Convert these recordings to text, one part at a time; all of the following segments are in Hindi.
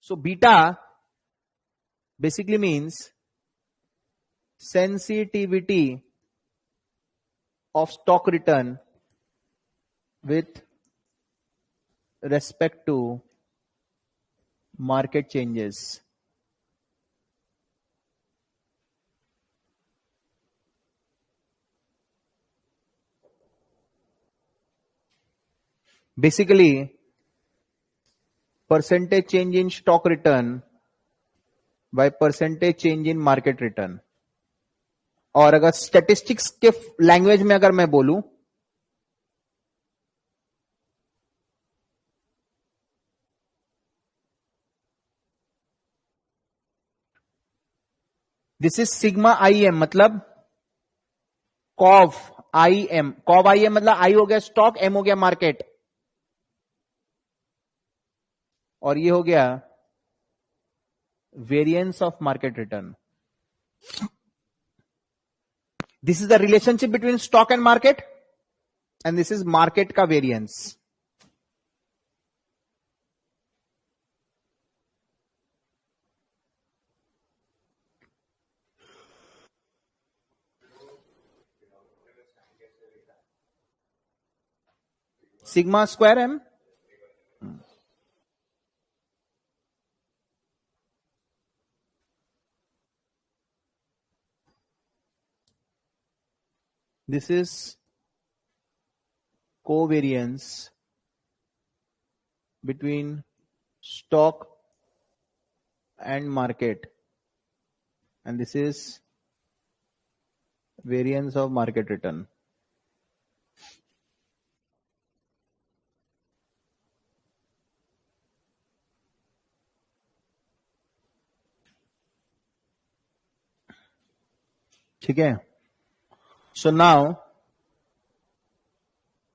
So beta basically means sensitivity of stock return with respect to market changes. Basically, percentage change in stock return by percentage change in market return. और अगर स्टैटिस्टिक्स के लैंग्वेज में अगर मैं बोलूं, this is sigma I am, मतलब कॉव आई एम. कॉव आई एम मतलब आई हो गया स्टॉक, एम हो गया मार्केट, और ये हो गया variance of market return. This is the relationship between stock and market, and this is market का variance. Sigma square M. This is covariance between stock and market, and this is variance of market return. ठीक है. So now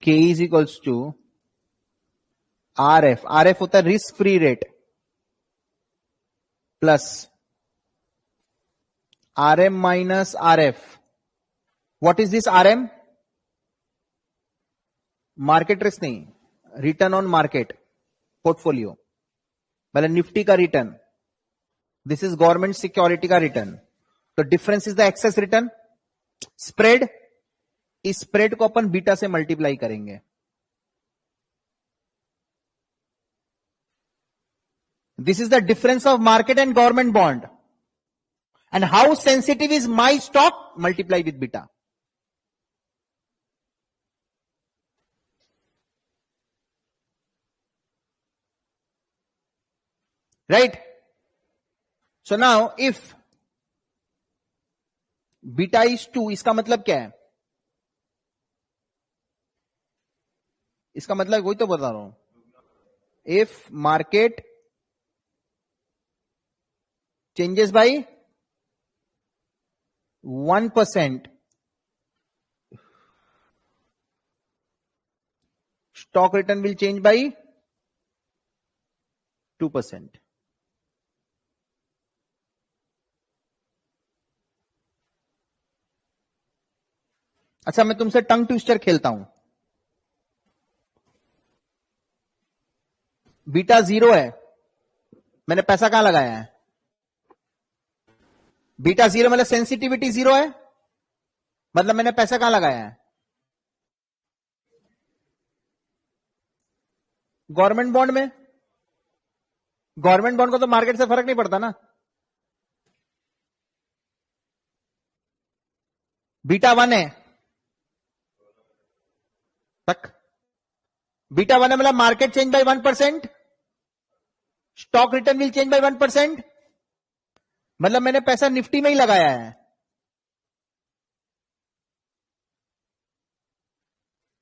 K is equals to RF. RF होता है risk free rate plus RM minus RF. What is this RM? Market risk नहीं, रिटर्न ऑन मार्केट पोर्टफोलियो, मतलब निफ्टी का return. This is government security का रिटर्न. तो difference is the excess return. Spread, इस स्प्रेड को अपन बीटा से मल्टीप्लाई करेंगे. This is the difference of market and government bond, and how sensitive is my stock, multiply with beta. Right. So now if beta is 2, इसका मतलब क्या है? इसका मतलब वही तो बता रहा हूं. If market changes by 1%, stock return will change by 2%. अच्छा, मैं तुमसे टंग ट्विस्टर खेलता हूं. बीटा 0 है, मैंने पैसा कहां लगाया है? बीटा 0 मतलब सेंसिटिविटी 0 है, मतलब मैंने पैसा कहां लगाया है? गवर्नमेंट बॉन्ड में. गवर्नमेंट बॉन्ड को तो मार्केट से फर्क नहीं पड़ता ना. बीटा 1 है तक. बीटा 1 है मतलब market change bye 1%, stock return will change bye 1%, मतलब मैंने पैसा निफ्टी में ही लगाया है.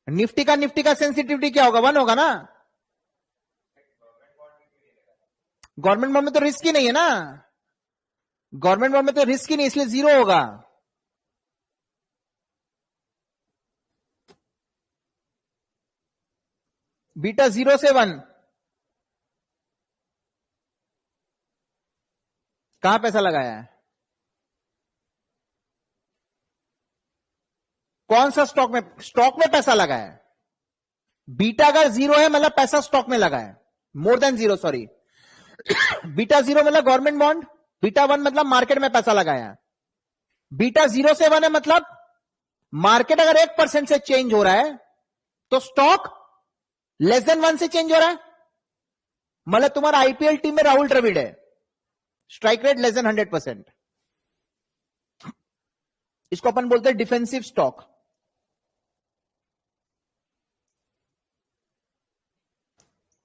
निफ्टी का सेंसिटिविटी क्या होगा? 1 होगा ना. गवर्नमेंट बॉन्ड में तो रिस्क ही नहीं है ना. गवर्नमेंट बॉन्ड में तो रिस्क ही नहीं, इसलिए 0 होगा. बीटा 0 से 1, कहां पैसा लगाया है? कौन सा स्टॉक में? स्टॉक में पैसा लगाया है. बीटा अगर 0 है मतलब पैसा स्टॉक में लगा है. More than 0, sorry. बीटा 0 मतलब गवर्नमेंट बॉन्ड, बीटा 1 मतलब मार्केट में पैसा लगाया, बीटा 0 से 1 है मतलब मार्केट अगर 1% से चेंज हो रहा है तो स्टॉक लेस देन 1 से चेंज हो रहा है। मतलब तुम्हारा आईपीएल टीम में राहुल द्रविड़ है, स्ट्राइक रेट लेस देन 100%, इसको अपन बोलते हैं defensive stock.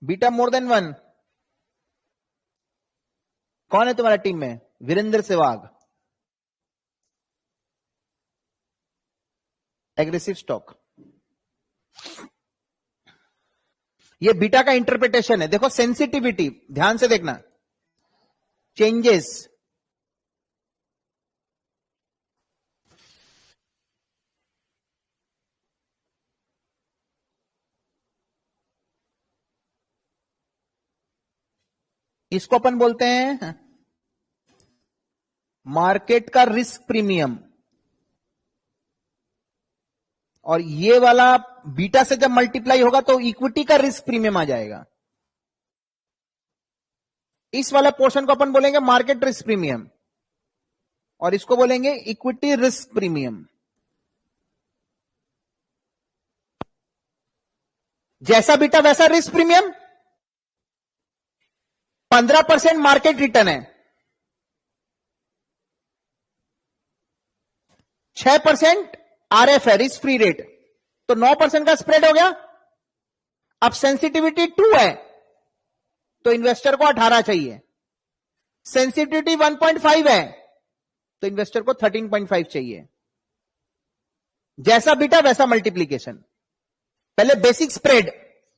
Beta more than 1, कौन है तुम्हारा टीम में? Virender Sehwag, aggressive stock. ये बीटा का इंटरप्रिटेशन है। देखो सेंसिटिविटी ध्यान से देखना, चेंजेस इसको अपन बोलते हैं मार्केट का रिस्क प्रीमियम, और ये वाला बीटा से जब मल्टीप्लाई होगा तो इक्विटी का रिस्क प्रीमियम आ जाएगा। इस वाला पोर्शन को अपन बोलेंगे मार्केट रिस्क प्रीमियम और इसको बोलेंगे इक्विटी रिस्क प्रीमियम। जैसा बीटा वैसा रिस्क प्रीमियम। 15% मार्केट रिटर्न है, 6% आरएफ है रिस्क फ्री रेट, तो 9% का स्प्रेड हो गया। अब सेंसिटिविटी 2 है तो इन्वेस्टर को 18 चाहिए, सेंसिटिविटी 1.5 है तो इन्वेस्टर को 13.5 चाहिए। जैसा बीटा वैसा मल्टीप्लीकेशन, पहले बेसिक स्प्रेड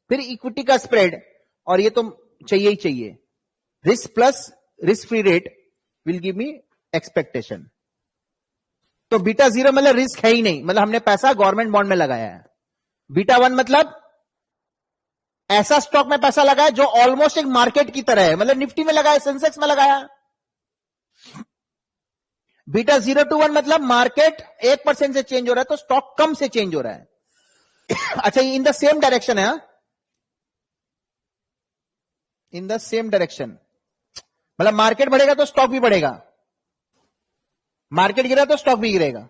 फिर इक्विटी का स्प्रेड, और ये तो चाहिए ही चाहिए। Risk plus risk free rate will give me expectation. तो बीटा 0 मतलब रिस्क है ही नहीं, मतलब हमने पैसा गवर्नमेंट बॉन्ड में लगाया है। बीटा 1 मतलब ऐसा स्टॉक में पैसा लगाया जो ऑलमोस्ट एक मार्केट की तरह है, मतलब निफ्टी में लगाया, सेंसेक्स में लगाया। बीटा 0 to 1 मतलब मार्केट 1% से चेंज हो रहा है तो स्टॉक कम से चेंज हो रहा है। अच्छा, इन द सेम डायरेक्शन है, इन द सेम डायरेक्शन, मतलब मार्केट बढ़ेगा तो स्टॉक भी बढ़ेगा, मार्केट गिरा तो स्टॉक भी गिरेगा।